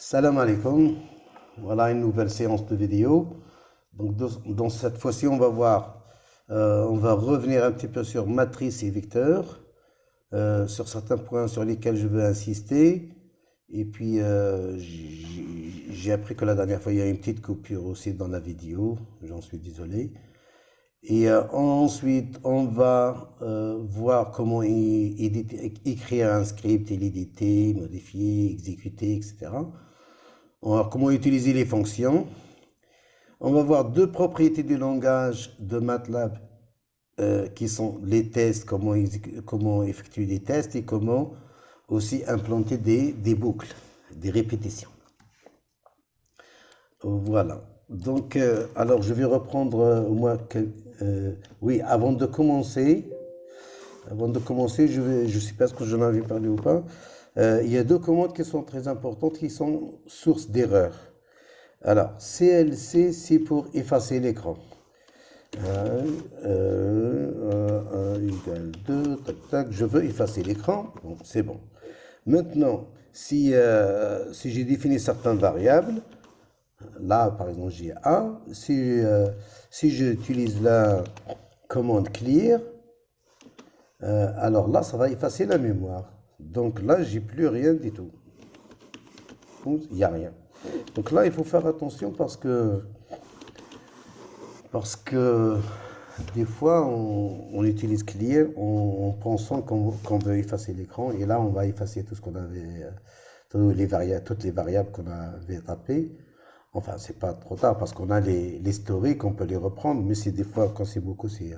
Salam alaikum, voilà une nouvelle séance de vidéo. Donc dans cette fois-ci, on va voir, on va revenir un petit peu sur matrice et vecteur, sur certains points sur lesquels je veux insister. Et puis j'ai appris que la dernière fois il y a une petite coupure aussi dans la vidéo, j'en suis désolé. Et ensuite, on va voir comment écrire un script et l'éditer, modifier, exécuter, etc. On va voir comment utiliser les fonctions. On va voir deux propriétés du langage de MATLAB qui sont les tests, comment effectuer des tests et comment aussi implanter des boucles, des répétitions. Voilà. Donc, alors je vais reprendre au moins oui, avant de commencer, je ne sais pas ce que j'en avais parlé ou pas. Il y a deux commandes qui sont très importantes, qui sont source d'erreur. Alors, CLC, c'est pour effacer l'écran. 1 égale 2, tac, tac, je veux effacer l'écran. Bon, c'est bon. Maintenant, si j'ai défini certaines variables, là, par exemple, j'ai A, si j'utilise la commande clear, alors là, ça va effacer la mémoire. Donc là, j'ai plus rien du tout. Il n'y a rien. Donc là, il faut faire attention parce que des fois, on utilise clear en pensant qu'on veut effacer l'écran. Et là, on va effacer tout ce qu'on avait, toutes les variables qu'on avait tapées. Enfin, c'est pas trop tard parce qu'on a l'historique, on peut les reprendre. Mais c'est des fois, quand c'est beaucoup, c'est...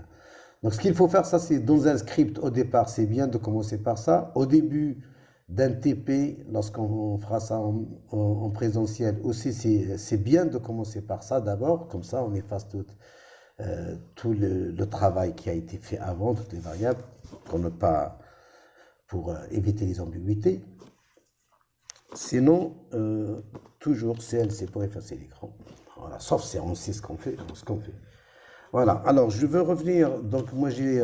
Donc, ce qu'il faut faire, ça, c'est dans un script au départ. C'est bien de commencer par ça. Au début d'un TP, lorsqu'on fera ça en présentiel, aussi, c'est bien de commencer par ça d'abord. Comme ça, on efface tout le travail qui a été fait avant, toutes les variables, pour éviter les ambiguïtés. Sinon, toujours CLC pour effacer l'écran. Voilà, sauf si on sait ce qu'on fait. Voilà, alors je veux revenir, donc moi j'ai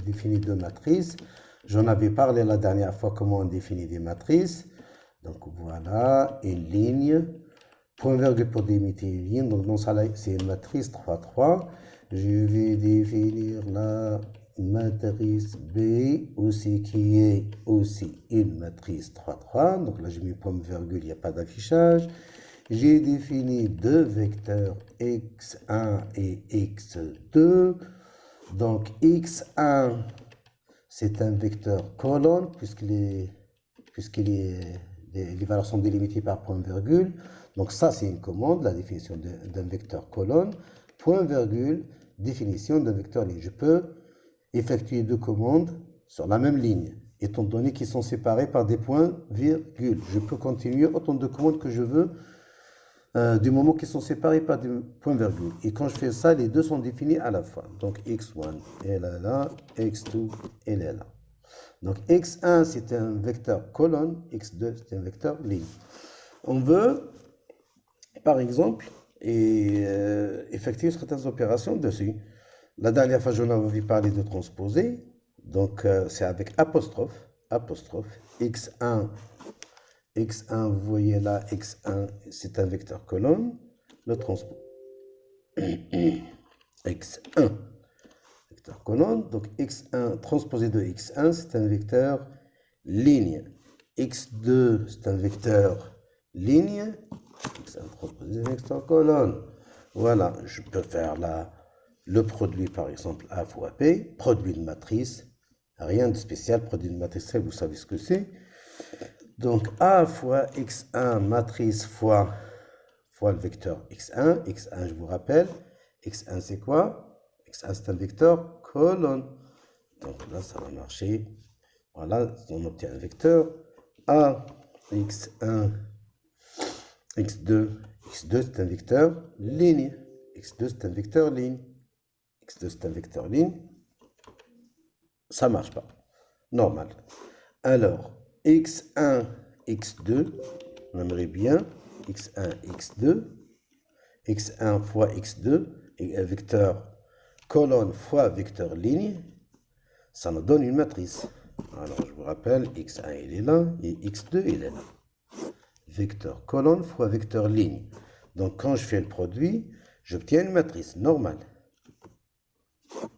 défini deux matrices. J'en avais parlé la dernière fois comment on définit des matrices. Donc voilà, une ligne, point virgule pour délimiter une ligne. Donc dans ça là, c'est une matrice 3, 3. Je vais définir la matrice B aussi qui est aussi une matrice 3, 3. Donc là j'ai mis point virgule, il n'y a pas d'affichage. J'ai défini deux vecteurs x1 et x2. Donc x1, c'est un vecteur colonne, les valeurs sont délimitées par point virgule. Donc ça, c'est une commande, la définition d'un vecteur colonne. Point virgule, définition d'un vecteur ligne. Je peux effectuer deux commandes sur la même ligne, étant donné qu'ils sont séparés par des points virgules. Je peux continuer autant de commandes que je veux, du moment qu'ils sont séparés par des points virgules. Et quand je fais ça, les deux sont définis à la fois. Donc x1, elle est là, x2, elle est là. Donc x1, c'est un vecteur colonne, x2, c'est un vecteur ligne. On veut, par exemple, effectuer certaines opérations dessus. La dernière fois, j'en avais parlé de transposer. Donc, c'est avec apostrophe, x1, vous voyez là, x1, c'est un vecteur colonne. Le transpose, x1, vecteur colonne. Donc, x1 transposé de x1, c'est un vecteur ligne. x2, c'est un vecteur ligne. x1 transposé de vecteur colonne. Voilà, je peux faire le produit, par exemple, A fois P, produit de matrice. Rien de spécial, produit de matrice, vous savez ce que c'est. Donc, A fois x1 matrice fois le vecteur x1. x1, je vous rappelle, x1 c'est quoi? x1 c'est un vecteur colonne. Donc là, ça va marcher. Voilà, on obtient un vecteur A, x1, x2. x2 c'est un vecteur ligne. x2 c'est un vecteur ligne. x2 c'est un vecteur ligne. Ça marche pas. Normal. Alors, x1, x2, on aimerait bien x1, x2, x1 fois x2, et un vecteur colonne fois vecteur ligne, ça nous donne une matrice. Alors, je vous rappelle, x1, il est là, et x2, il est là. vecteur colonne fois vecteur ligne. Donc, quand je fais le produit, j'obtiens une matrice normale.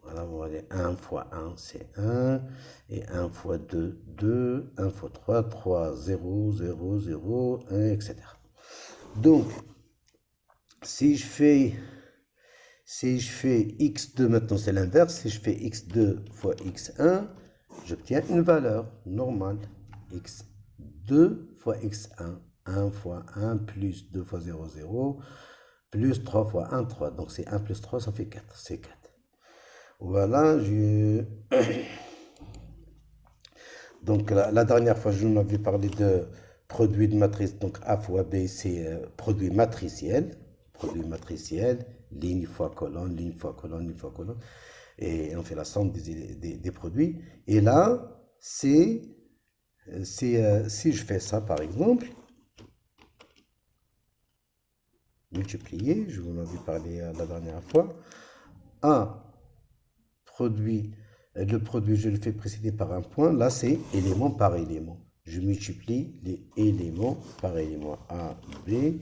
Voilà, vous voyez, 1 fois 1, c'est 1. Et 1 fois 2, 2. 1 fois 3, 3, 0, 0, 0, 1, etc. Donc, si je fais x2, maintenant c'est l'inverse, si je fais x2 fois x1, j'obtiens une valeur normale. x2 fois x1, 1 fois 1 plus 2 fois 0, 0, plus 3 fois 1, 3. Donc c'est 1 plus 3, ça fait 4, c'est 4. Voilà, donc la dernière fois, je vous avais parlé de produit de matrice, donc A fois B, c'est produit matriciel, ligne fois colonne, ligne fois colonne, ligne fois colonne, et on fait la somme des produits. Et là, si je fais ça par exemple, multiplier, je vous en avais parlé la dernière fois, le produit, je le fais précéder par un point. Là, c'est élément par élément. Je multiplie les éléments par élément. A, B,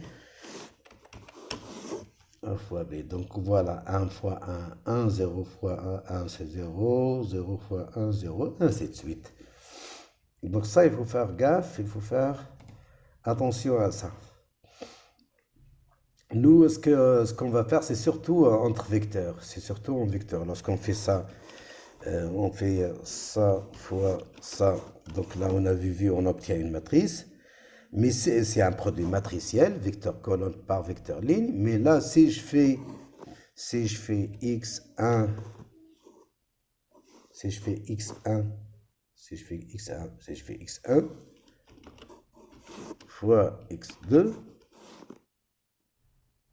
1 fois B. Donc, voilà, 1 fois 1, 1, 0 fois 1, 1, c'est 0, 0 fois 1, 0, ainsi de suite. Donc, ça, il faut faire gaffe, il faut faire attention à ça. Nous, ce qu'on va faire, c'est surtout entre vecteurs. C'est surtout en vecteur. Lorsqu'on fait ça, on fait ça fois ça. Donc là, on a vu, on obtient une matrice. Mais c'est un produit matriciel, vecteur colonne par vecteur ligne. Mais là, si je fais x1, si je fais x1 fois x2,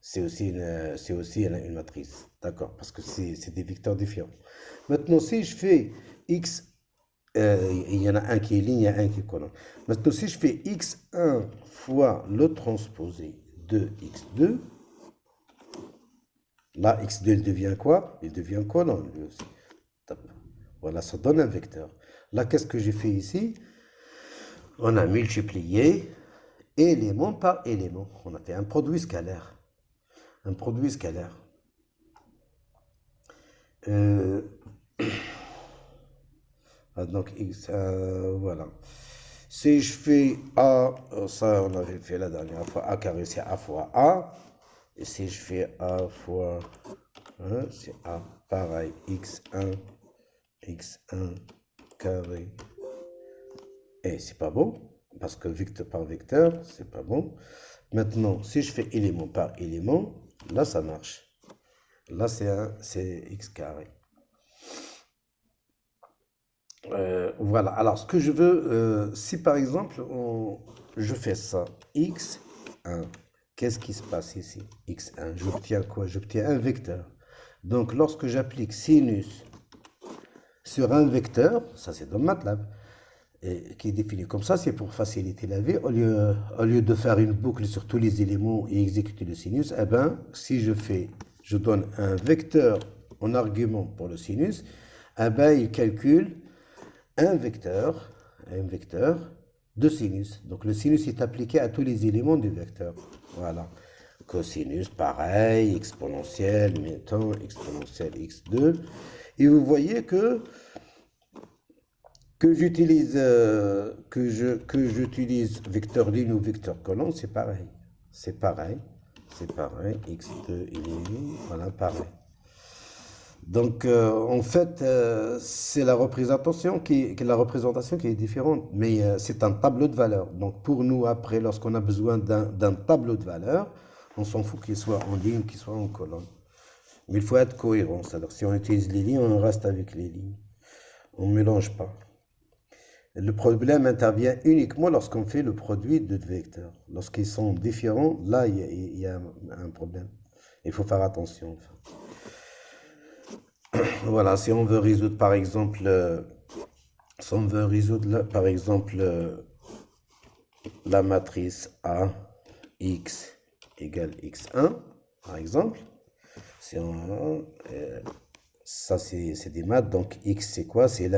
c'est aussi une matrice. D'accord, parce que c'est des vecteurs différents. Maintenant, si je fais x, il y en a un qui est ligne, il y a un qui est colonne. Maintenant, si je fais x1 fois le transposé de x2, là, x2, il devient quoi? Il devient colonne, lui aussi. Voilà, ça donne un vecteur. Là, qu'est-ce que j'ai fait ici? On a multiplié élément par élément. On a fait un produit scalaire. Un produit scalaire. Donc, x, voilà. Si je fais A, ça on avait fait la dernière fois, A carré c'est A fois A. Et si je fais A fois 1, c'est A, pareil, x1 carré. Et c'est pas bon, parce que vecteur par vecteur, c'est pas bon. Maintenant, si je fais élément par élément, là ça marche. Là c'est x carré. Voilà, alors ce que je veux, si par exemple je fais ça, x1, qu'est-ce qui se passe ici? x1, j'obtiens quoi? J'obtiens un vecteur. Donc lorsque j'applique sinus sur un vecteur, ça c'est dans MATLAB, qui est défini comme ça, c'est pour faciliter la vie. Au lieu de faire une boucle sur tous les éléments et exécuter le sinus, eh ben, si je donne un vecteur en argument pour le sinus, eh ben, il calcule un vecteur de sinus. Donc le sinus est appliqué à tous les éléments du vecteur. Voilà. Cosinus, pareil, exponentielle, mettons, exponentielle x2. Et vous voyez que j'utilise vecteur ligne ou vecteur colonne, c'est pareil. C'est pareil. x2, il est, voilà, pareil. Donc, en fait, c'est la représentation qui est différente, mais c'est un tableau de valeurs. Donc, pour nous, après, lorsqu'on a besoin d'un tableau de valeurs, on s'en fout qu'il soit en ligne ou qu'il soit en colonne. Mais il faut être cohérent. C'est-à-dire, si on utilise les lignes, on reste avec les lignes. On ne mélange pas. Le problème intervient uniquement lorsqu'on fait le produit de vecteurs. Lorsqu'ils sont différents, là, il y a un problème. Il faut faire attention. Enfin. Voilà, si on veut résoudre par exemple, la matrice A, x égale x1, par exemple, ça c'est des maths, donc x c'est quoi? C'est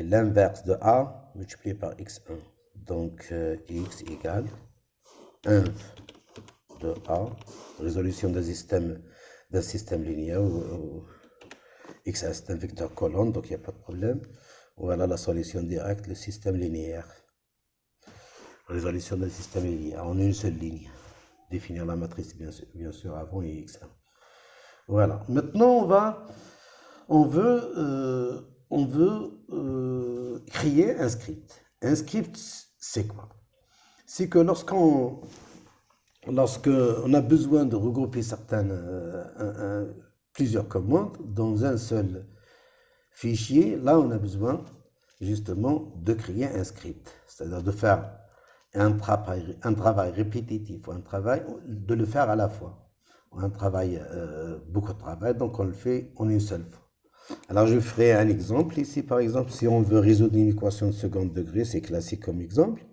l'inverse de A multiplié par x1. Donc, x égale 1 de A, résolution d'un système linéaire où x c'est un vecteur colonne, donc il n'y a pas de problème. Voilà la solution directe, le système linéaire. Résolution d'un système linéaire en une seule ligne. Définir la matrice bien sûr avant et x1. Voilà. Maintenant on veut créer un script. Un script, c'est quoi? C'est que lorsqu'on a besoin de regrouper plusieurs commandes dans un seul fichier, là on a besoin justement de créer un script, c'est-à-dire de faire un travail répétitif, ou de le faire à la fois, beaucoup de travail, donc on le fait en une seule fois. Alors je ferai un exemple ici, par exemple, si on veut résoudre une équation de second degré, c'est classique comme exemple.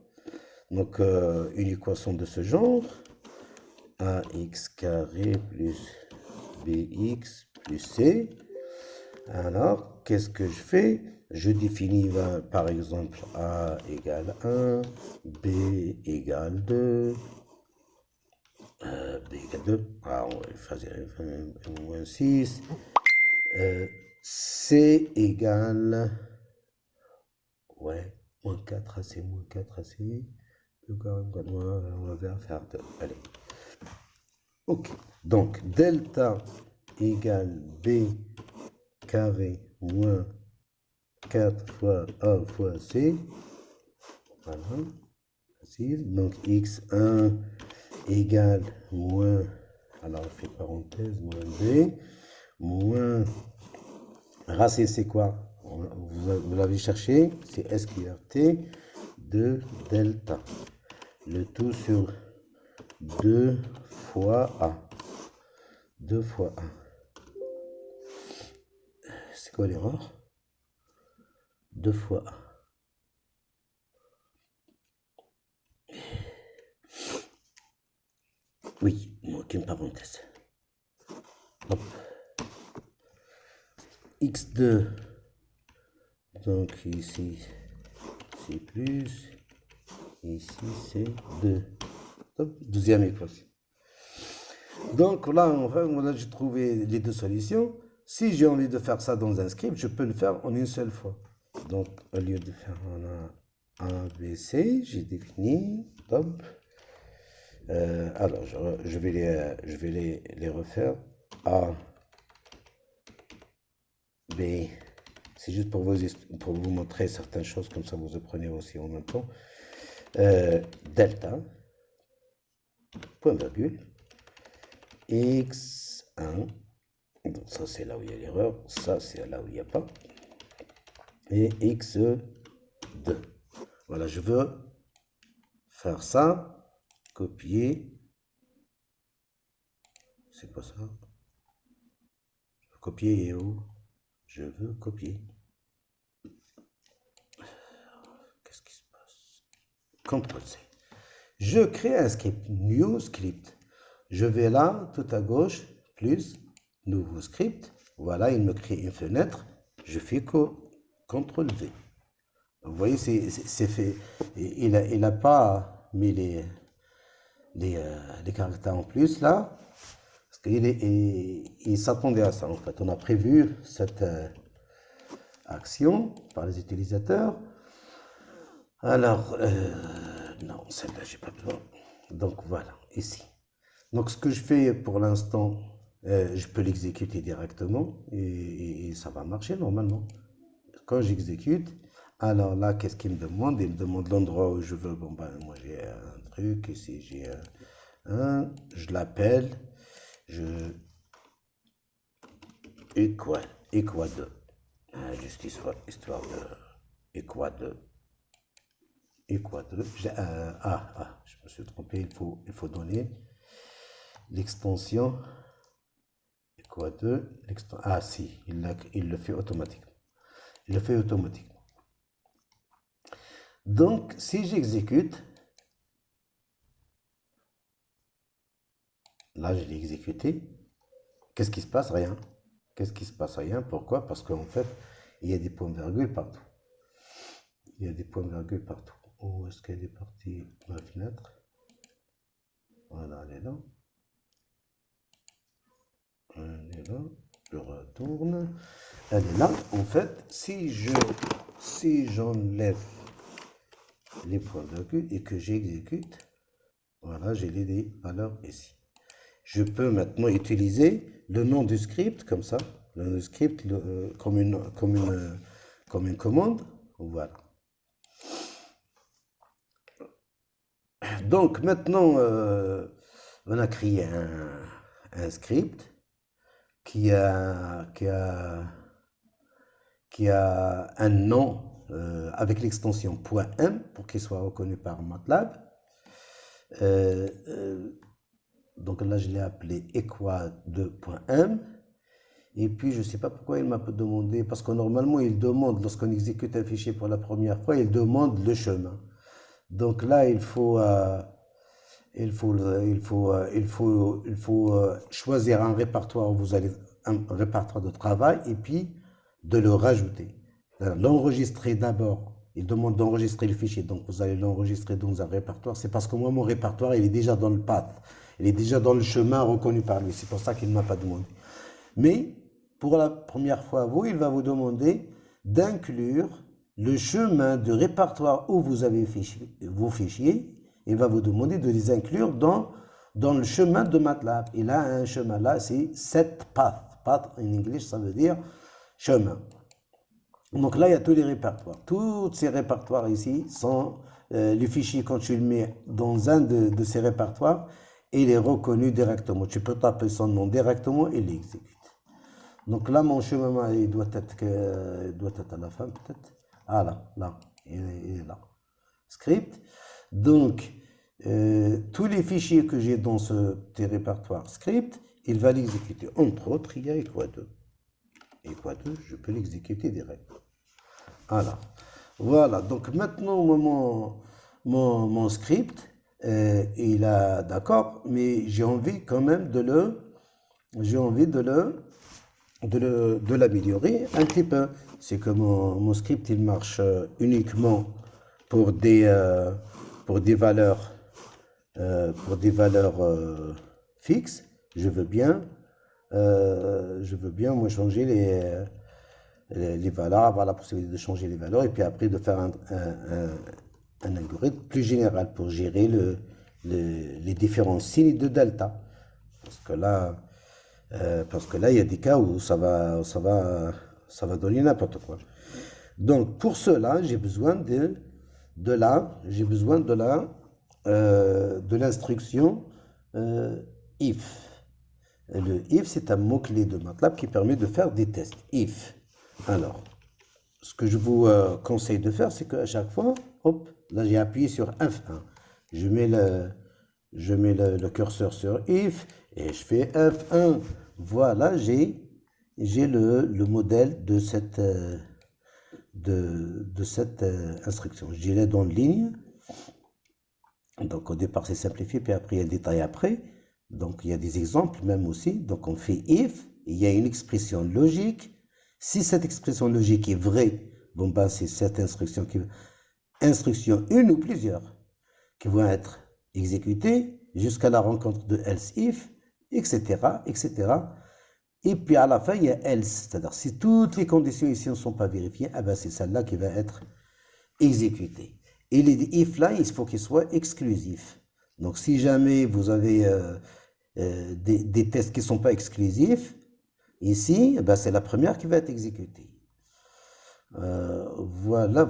Donc une équation de ce genre, ax carré plus bx plus c. Alors, qu'est-ce que je fais? Je définis par exemple a égale 1, b égale 2, b égale 2, on va faire moins 6, c égale, moins 4 ac, moins 4 ac, on va faire 2, allez. Ok, donc delta égale b carré moins 4 fois A fois C. Voilà, facile. Donc x1 égale moins, alors on fait parenthèse, moins b, moins racine, c'est quoi? Vous l'avez cherché, c'est SQRT de delta. Le tout sur 2 fois A. 2 fois A. C'est quoi l'erreur? 2 fois A. Oui, aucune parenthèse. Hop. x2, donc ici c'est plus, ici c'est 2. Hop, deuxième équation. Donc là, enfin, j'ai trouvé les deux solutions. Si j'ai envie de faire ça dans un script, je peux le faire en une seule fois. Donc, au lieu de faire A, B, C, j'ai défini, hop. Alors, je vais les refaire. A, B, c'est juste pour vous montrer certaines choses, comme ça vous apprenez aussi en même temps. Delta, point virgule, x1, donc ça c'est là où il y a l'erreur, ça c'est là où il n'y a pas, et x2. Voilà, je veux faire ça, copier, c'est quoi ça? Copier et où? Je veux copier. Qu'est-ce qui se passe? CTRL-C. Je crée un script, new script. Je vais là, tout à gauche, plus, nouveau script. Voilà, il me crée une fenêtre. Je fais CTRL-V. Vous voyez, c'est fait. Il n'a pas mis les caractères en plus là. Parce qu'il s'attendait à ça en fait. On a prévu cette action par les utilisateurs. Alors, non, celle-là, j'ai pas besoin. Donc voilà, ici. Donc ce que je fais pour l'instant, je peux l'exécuter directement et ça va marcher normalement. Quand j'exécute, alors là, qu'est-ce qu'il me demande? Il me demande l'endroit où je veux. Bon, ben, moi j'ai un truc, ici j'ai un, je l'appelle, equal 2. Juste histoire de equal 2. Equal 2. Je me suis trompé, il faut donner l'extension equal 2. Ah si, il le fait automatiquement. Il le fait automatiquement. Donc, si j'exécute, là je l'ai exécuté, qu'est-ce qui se passe? Rien. Qu'est-ce qui se passe? Rien. Pourquoi? Parce qu'en fait, il y a des points-virgules partout. Il y a des points-virgules partout. Où est-ce qu'elle est partie, ma fenêtre? Voilà, elle est là. Elle est là. Je retourne. Elle est là. En fait, si j'enlève les points virgule et que j'exécute, voilà, j'ai les valeurs ici. Je peux maintenant utiliser le nom du script comme ça, le nom du script comme une commande. Voilà. Donc maintenant, on a créé un script qui a un nom avec l'extension .m pour qu'il soit reconnu par MATLAB. Donc là, je l'ai appelé equa2.m. Et puis, je ne sais pas pourquoi il m'a demandé, parce que normalement, il demande, lorsqu'on exécute un fichier pour la première fois, il demande le chemin. Donc là, il faut choisir un répertoire où vous allez, un répertoire de travail, et puis de le rajouter. L'enregistrer d'abord. Il demande d'enregistrer le fichier, donc vous allez l'enregistrer dans un répertoire. C'est parce que moi, mon répertoire, il est déjà dans le path. Il est déjà dans le chemin reconnu par lui. C'est pour ça qu'il ne m'a pas demandé. Mais, pour la première fois, il va vous demander d'inclure le chemin de répertoire où vous avez vos fichiers. Il va vous demander de les inclure dans le chemin de MATLAB. Il a un chemin là, c'est set path. Path en anglais, ça veut dire chemin. Donc là, il y a tous les répertoires. Tous ces répertoires ici sont les fichiers, quand tu le mets dans un de ces répertoires, il est reconnu directement. Tu peux taper son nom directement et l'exécute. Donc là, mon chemin, il doit être à la fin peut-être. Ah là, il est là. Script. Donc, tous les fichiers que j'ai dans ce petit répertoire script, il va l'exécuter. Entre autres, il y a equa2. Equa2, je peux l'exécuter direct. Voilà, donc maintenant mon script, il a d'accord, mais j'ai envie quand même de l'améliorer un petit peu. C'est que mon script, il marche uniquement pour des valeurs, fixes. Je veux bien moi changer les valeurs, avoir la possibilité de changer les valeurs et puis après de faire un algorithme plus général pour gérer les différents signes de delta. Parce que là, il y a des cas où ça va donner n'importe quoi. Donc pour cela, j'ai besoin de l'instruction if. Le if, c'est un mot-clé de MATLAB qui permet de faire des tests. If. Alors, ce que je vous conseille de faire, c'est qu'à chaque fois, hop, là j'ai appuyé sur F1. Je mets le curseur sur if et je fais F1. Voilà, j'ai le modèle de cette instruction. Je dirais dans ligne. Donc au départ c'est simplifié, puis après il y a le détail après. Donc il y a des exemples même aussi. Donc on fait if, il y a une expression logique. Si cette expression logique est vraie, bon ben c'est cette instruction une ou plusieurs qui vont être exécutées jusqu'à la rencontre de else if, etc., etc. Et puis à la fin il y a else, c'est-à-dire si toutes les conditions ici ne sont pas vérifiées, eh ben c'est celle-là qui va être exécutée. Et les if là, il faut qu'ils soient exclusifs. Donc si jamais vous avez des tests qui ne sont pas exclusifs, ici, ben, c'est la première qui va être exécutée. Voilà.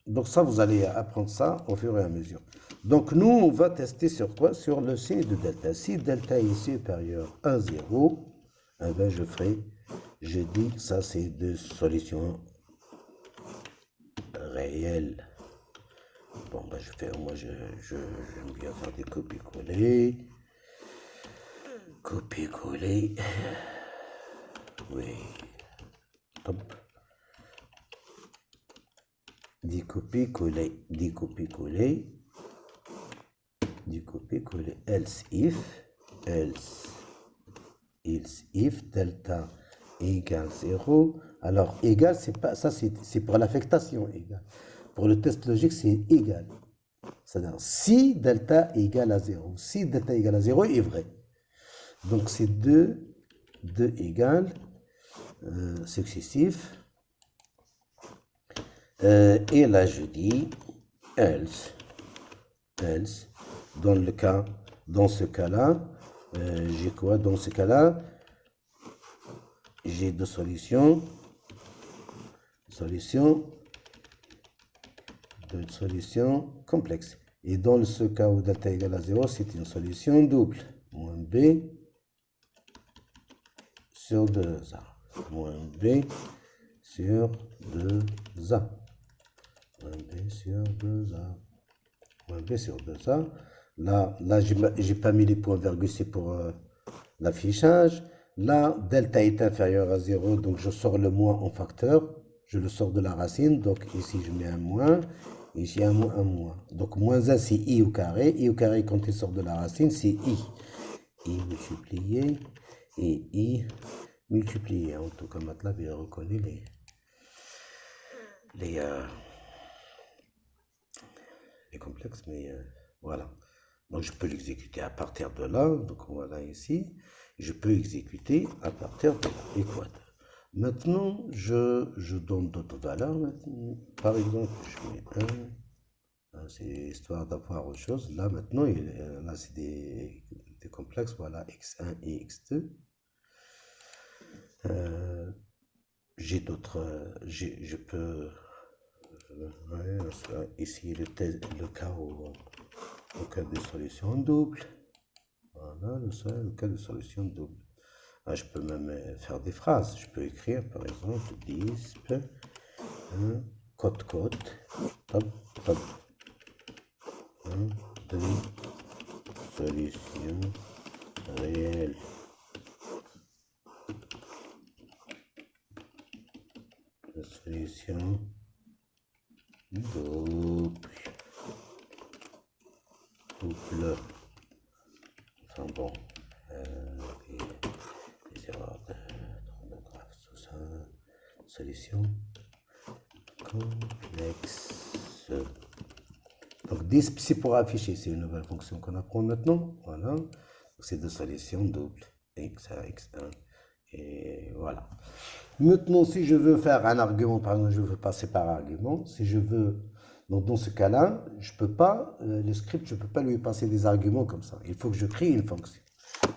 Donc ça, vous allez apprendre ça au fur et à mesure. Donc nous, on va tester sur quoi? Sur le signe de delta. Si delta est supérieur à 0, eh ben, je dis que ça c'est deux solutions réelles. Bon, ben moi j'aime bien faire des copier-coller. Copier-coller. Oui. Top. Des copier-coller. Else if delta égale 0. Alors, égal, c'est pas ça, c'est pour l'affectation égal. pour le test logique, c'est égal. C'est-à-dire si delta est égal à 0. Si delta est égal à 0 est vrai. Donc c'est 2 égales successifs. Et là je dis else. Dans ce cas-là, j'ai quoi? Dans ce cas-là, j'ai deux solutions. Deux solutions complexes. Et dans ce cas où delta égale à 0, c'est une solution double. Moins b sur 2a. Moins b sur 2a. Moins b sur 2a. Moins b sur 2a. Là j'ai pas mis les points virgules, c'est pour l'affichage. Là, delta est inférieur à 0, donc je sors le moins en facteur. Je le sors de la racine, donc ici je mets un moins, ici un moins. Donc moins 1 c'est i au carré. I au carré quand il sort de la racine c'est i. I multiplié et i multiplié. En tout cas MATLAB il reconnaît les complexes, mais voilà. Donc je peux l'exécuter à partir de là, donc voilà ici. Je peux exécuter à partir de là. Et quoi? Maintenant, je donne d'autres valeurs. Maintenant. Par exemple, je mets 1. C'est histoire d'avoir autre chose. Là, maintenant, là, c'est des complexes. Voilà, x1 et x2. J'ai d'autres... je peux... ici, le cas de solution double. Voilà, le cas de solution double. Ah, je peux même faire des phrases. Je peux écrire, par exemple, disp, code, top, de solution réelle. De solution double. Enfin bon. Les erreurs d'orthographe, tout ça. Solution complexe. Donc disp c'est pour afficher, c'est une nouvelle fonction qu'on apprend maintenant. Voilà. C'est de solution double. X1, X1. Et voilà. Maintenant, si je veux faire un argument, par exemple, je veux passer par argument. Si je veux, donc dans ce cas-là, je peux pas, le script, je peux pas lui passer des arguments comme ça. Il faut que je crée une fonction.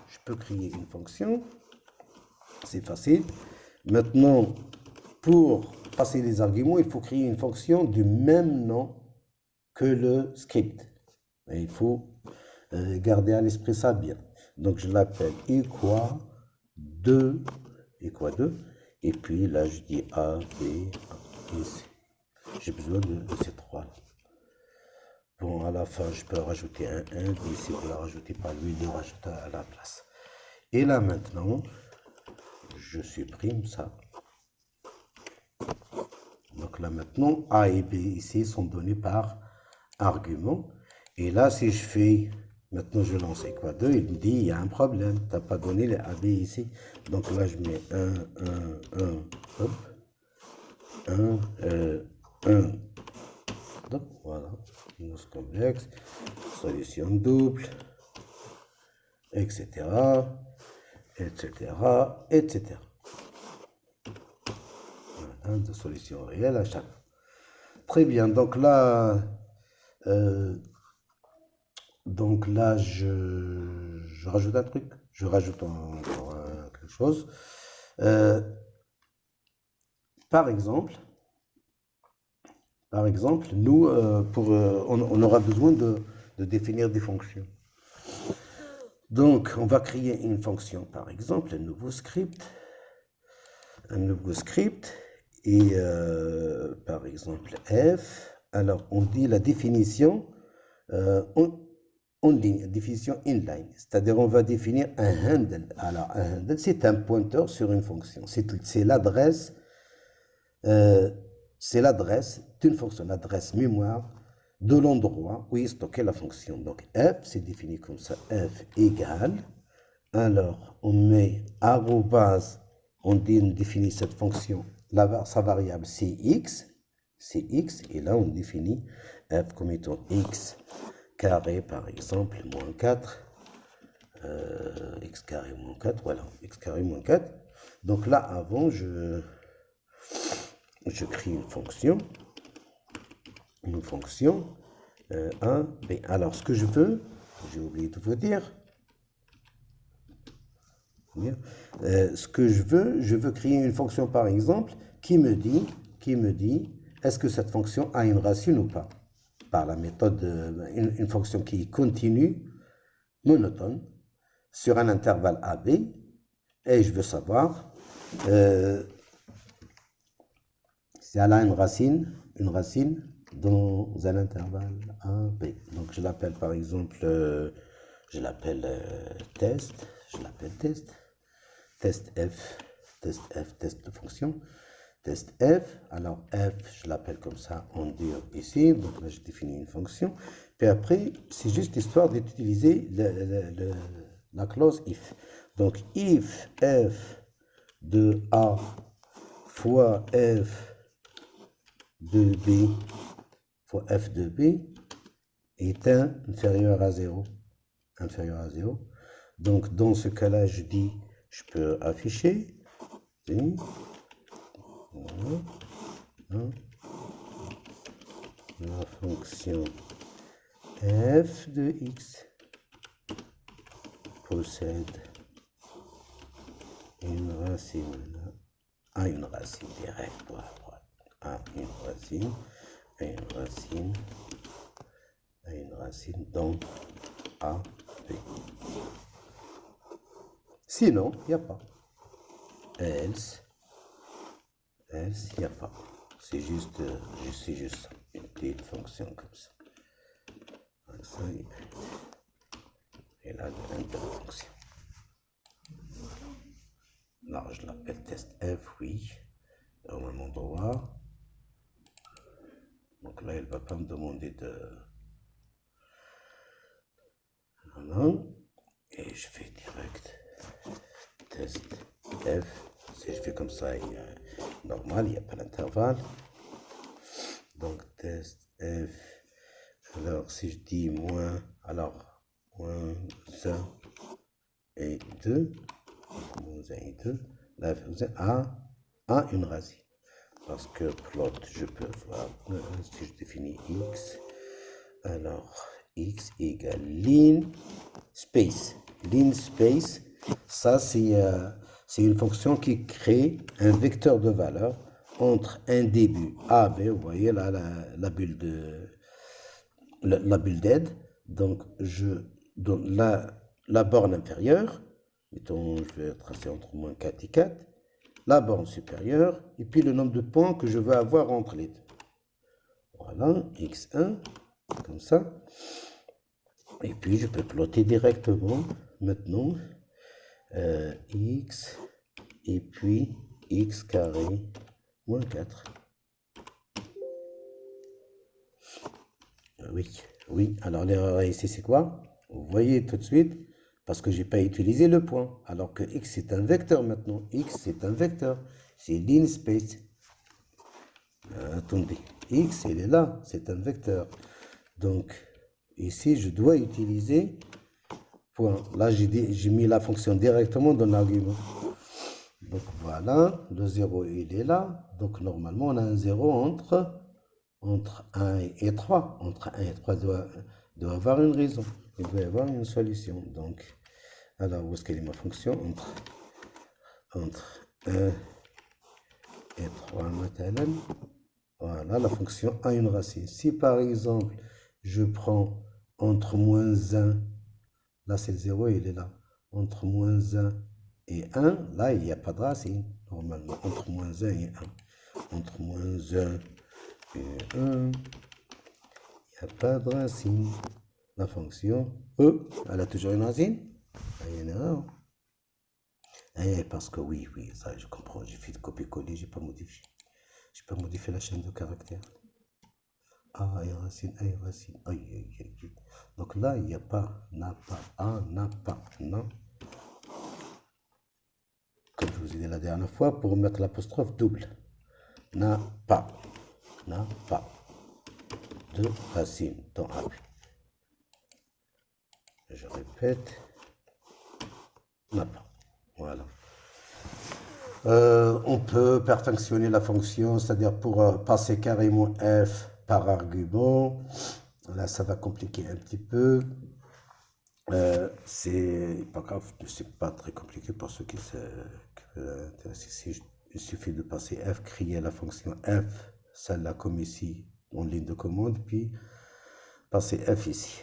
Je peux créer une fonction. C'est facile. Maintenant, pour passer les arguments, il faut créer une fonction du même nom que le script. Et il faut garder à l'esprit ça bien. Donc, je l'appelle equa2, et puis là, je dis A, B, et C. J'ai besoin de ces trois là. Bon, à la fin, je peux rajouter un 1, puis si vous ne la rajoutez pas, lui, il le rajoute à la place. Et là, maintenant, je supprime ça. Donc là, maintenant, A et B ici sont donnés par argument. Et là, si je fais, maintenant je lance equa2, il me dit, il y a un problème, tu n'as pas donné les AB ici. Donc là, je mets 1, hop, 1, hop, voilà, complexe, solution double, etc., etc. Voilà, de solutions réelles à chaque fois. Très bien, donc là, je rajoute un truc, je rajoute encore quelque chose. Par exemple, nous, on aura besoin de définir des fonctions. Donc, on va créer une fonction, par exemple, un nouveau script, et par exemple f. Alors, on dit la définition en ligne, définition inline, c'est-à-dire on va définir un handle. Alors, un handle, c'est un pointeur sur une fonction. C'est l'adresse d'une fonction, l'adresse mémoire de l'endroit où est stockée la fonction. Donc f, c'est défini comme ça, f égale, alors on met arrobase, on définit cette fonction, sa variable c'est x, c'est x, et là on définit f comme étant x carré par exemple moins 4, x carré moins 4, voilà, x carré moins 4. Donc là, avant, je crée une fonction a, b. Alors, ce que je veux, j'ai oublié de vous dire, ce que je veux créer une fonction, par exemple, qui me dit, est-ce que cette fonction a une racine ou pas? Par la méthode, une fonction qui est continue, monotone, sur un intervalle AB, et je veux savoir si elle a une racine dans un intervalle AB. Donc je l'appelle par exemple, je l'appelle test, test f, test de fonction, test f, alors f, je l'appelle comme ça en dur ici, donc là je définis une fonction, puis après c'est juste histoire d'utiliser la clause if. Donc if f de a fois f de b fois f de b est inférieur à 0, donc dans ce cas-là je dis, je peux afficher, la fonction f de x possède une racine, a une racine directe, a une racine dans a, b. Sinon, il n'y a pas. Else, il n'y a pas. C'est juste une petite fonction comme ça. Et là, de fonction. Là, je l'appelle test f, oui, au même endroit. Donc là, il ne va pas me demander de... Voilà. Et je fais direct test f. Si je fais comme ça, il y a normal, il n'y a pas d'intervalle. Donc test f. Alors si je dis moins, alors moins 1 et 2, là a une racine. Parce que plot, je peux voir, si je définis x, alors x égale line space. Ça c'est une fonction qui crée un vecteur de valeur entre un début A, B, vous voyez là la bulle d'aide. Donc je donne la borne inférieure, mettons, je vais tracer entre moins 4 et 4, la borne supérieure, et puis le nombre de points que je veux avoir entre les deux. Voilà, x1, comme ça. Et puis je peux plotter directement maintenant x et puis x carré moins 4. Oui. Alors l'erreur ici c'est quoi? Vous voyez tout de suite, parce que j'ai pas utilisé le point. Alors que x c'est un vecteur maintenant. X c'est un vecteur. C'est line space. Attendez. X il est là. C'est un vecteur. Donc ici je dois utiliser point. Là j'ai mis la fonction directement dans l'argument. Donc voilà. Le 0 il est là. Donc normalement on a un 0 entre 1 et 3. Entre 1 et 3 doit avoir une raison. Il doit y avoir une solution. Donc, alors, où est-ce qu'elle est ma fonction? Entre 1 et 3 maintenant. Voilà, la fonction a une racine. Si par exemple, je prends entre moins 1, là c'est le 0, il est là. Entre moins 1 et 1, là il n'y a pas de racine. Normalement, entre moins 1 et 1. Entre moins 1 et 1, il n'y a pas de racine. La fonction E, elle a toujours une racine? Il y a une erreur. Parce que oui, ça je comprends. J'ai fait de copier-coller, j'ai pas modifié. J'ai pas modifié la chaîne de caractères. A et racine, aïe. Donc là, il n'y a pas, n'a pas, non. Comme je vous ai dit la dernière fois, pour mettre l'apostrophe double. N'a pas. n'a pas de racine dans AB. Je répète, n'a pas. Voilà. On peut perfectionner la fonction, c'est-à-dire pour passer carrément f par argument. Là, ça va compliquer un petit peu. C'est pas grave, c'est pas très compliqué pour ceux qui s'intéressent. Il suffit de passer f, créer la fonction f, celle-là comme ici, en ligne de commande, puis passer f ici.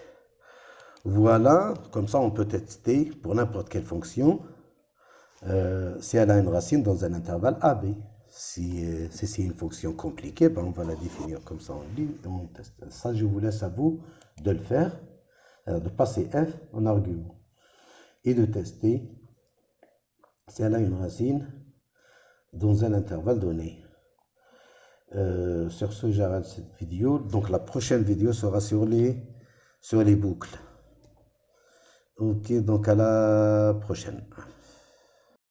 Voilà, comme ça on peut tester pour n'importe quelle fonction si elle a une racine dans un intervalle AB. Si c'est une fonction compliquée, ben on va la définir comme ça en ligne et on teste. Ça, je vous laisse à vous de le faire, de passer f en argument et de tester si elle a une racine dans un intervalle donné. Sur ce, j'arrête cette vidéo. Donc la prochaine vidéo sera sur les boucles. Ok, donc à la prochaine.